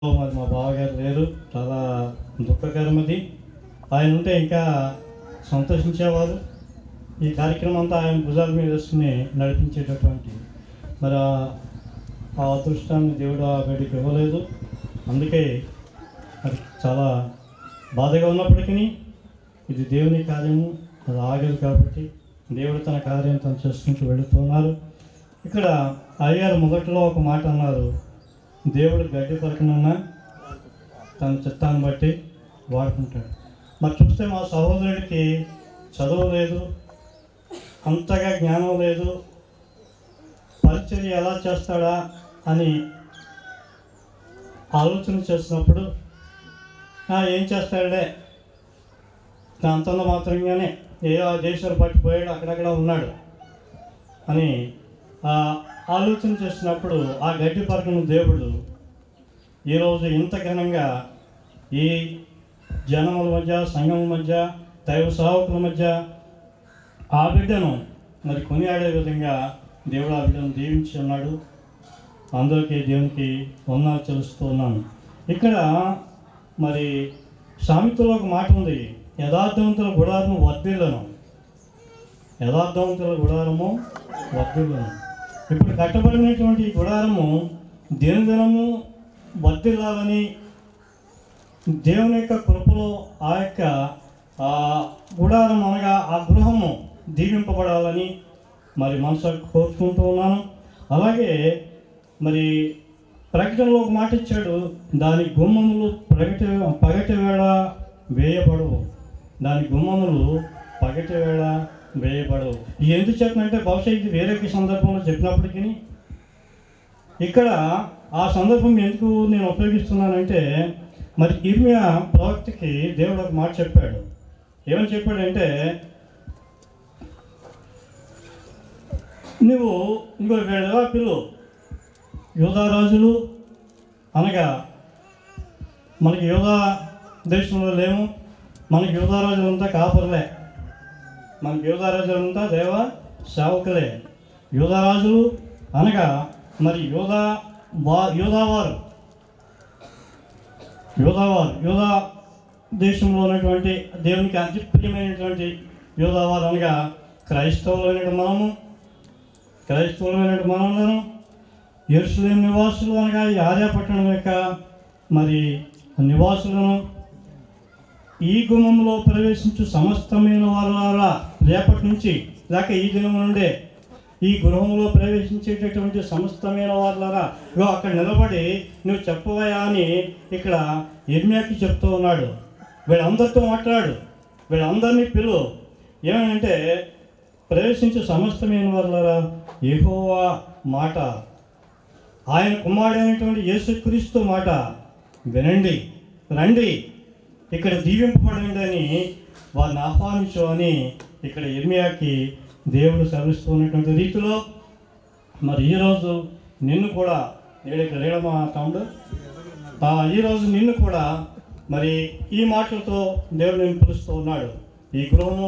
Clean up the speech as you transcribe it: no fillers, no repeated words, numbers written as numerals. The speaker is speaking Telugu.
మరి మా బావగారు లేరు, చాలా దుఃఖకరం అది. ఆయన ఉంటే ఇంకా సంతోషించేవారు. ఈ కార్యక్రమం అంతా ఆయన భుజాల మీద వేసుకుని నడిపించేటటువంటి మరి ఆ అదృష్టాన్ని దేవుడు ఆ గడికి ఇవ్వలేదు. అందుకే అది చాలా బాధగా ఉన్నప్పటికీ ఇది దేవుని కార్యము, అది ఆగదు. కాబట్టి దేవుడు తన కార్యం తను చేసుకుంటూ వెళుతున్నారు. ఇక్కడ అయ్యారు మొదట్లో ఒక మాట అన్నారు, దేవుడు గడ్డి పరకనున్నా తన చిత్తాన్ని బట్టి వాడుకుంటాడు. మరి చూస్తే మా సహోదరుడికి చదువు లేదు, అంతగా జ్ఞానం లేదు, పరిచర్య ఎలా చేస్తాడా అని ఆలోచన చేసినప్పుడు ఏం చేస్తాడే, అంతంలో మాత్రంగానే ఏదో దేశాలు పట్టిపోయాడు, అక్కడక్కడ ఉన్నాడు అని ఆలోచన చేసినప్పుడు ఆ గడ్డి పరకను దేవుడు ఈరోజు ఇంత ఘనంగా ఈ జనముల మధ్య, సంఘం మధ్య, దైవ సేవకుల మధ్య ఆ బిడ్డను మరి కొనియాడే విధంగా దేవుడు ఆ బిడ్డను దీవించి ఉన్నాడు. అందరికీ దేవునికి వందనాలు చెల్లిస్తూ ఉన్నాను. ఇక్కడ మరి సామెతలో ఒక మాట ఉంది, యథార్థవంతుల గుడారము వర్ధిల్లును, యథార్థవంతుల గుడారము వర్ధిల్లును. ఇప్పుడు కట్టబడినటువంటి ఈ గుడారము దినదినము వర్ధిల్లాలని, దేవుని యొక్క కృపలో ఆ యొక్క గుడారం అనగా ఆ గృహము దీవింపబడాలని మరి మనసు కోరుకుంటూ ఉన్నాను. అలాగే మరి ప్రకటనలో ఒక మాట ఇచ్చాడు, దాని గుమ్మములు పగటి వేళ వేయబడవు, దాని గుమ్మములు పగటి వేళ వేయబడవు. ఎందుకు చెప్పినంటే బహుశా ఇది వేరే సందర్భంలో చెప్పినప్పటికీ ఇక్కడ ఆ సందర్భం ఎందుకు నేను ఉపయోగిస్తున్నానంటే, మరి ఇర్మియా ప్రవక్తకి దేవుడు ఒక మాట చెప్పాడు. ఏమని చెప్పాడంటే, నువ్వు ఇంకో వీళ్ళ పిల్లు యూదారాజులు అనగా మనకి యూదా దేశంలో లేము, మనకి యూదారాజులంతా కాపర్లే, మనకి యూదారాజులంతా దేవ సేవకులే. యూదారాజులు అనగా మరి యూదావారు యూదా దేశంలో ఉన్నటువంటి దేవునికి అతి ప్రియమైనటువంటి యూదావారు అనగా క్రైస్తవులైన మనలను యెరూషలేము నివాసులు అనగా ఈ ఆర్యాపట్టణం యొక్క మరి నివాసులను, ఈ గుమ్మంలో ప్రవేశించు సమస్తమైన వారులారా, రేపటి నుంచి లేక ఈ దినం నుండే ఈ గృహంలో ప్రవేశించేటటువంటి సమస్తమైన వారులారా, అక్కడ నిలబడి నువ్వు చెప్పవయా అని ఇక్కడ ఇర్మియాకి చెప్తూ ఉన్నాడు. వీళ్ళందరితో మాట్లాడు, వీళ్ళందరినీ పిలువు. ఏమనంటే, ప్రవేశించే సమస్తమైన వారులారా, యెహోవా మాట, ఆయన కుమారుడైనటువంటి యేసుక్రీస్తు మాట వినండి, రండి, ఇక్కడ దీవింపబడండి అని వారిని ఆహ్వానించు అని ఇక్కడ ఇర్మియాకి దేవుడు సెలవిస్తున్నటువంటి రీతిలో మరి ఈరోజు నిన్ను కూడా మా తమ్ముడు ఈరోజు నిన్ను కూడా మరి ఈ మాటలతో దేవుడు నేను పిలుస్తూ ఉన్నాడు. ఈ గృహము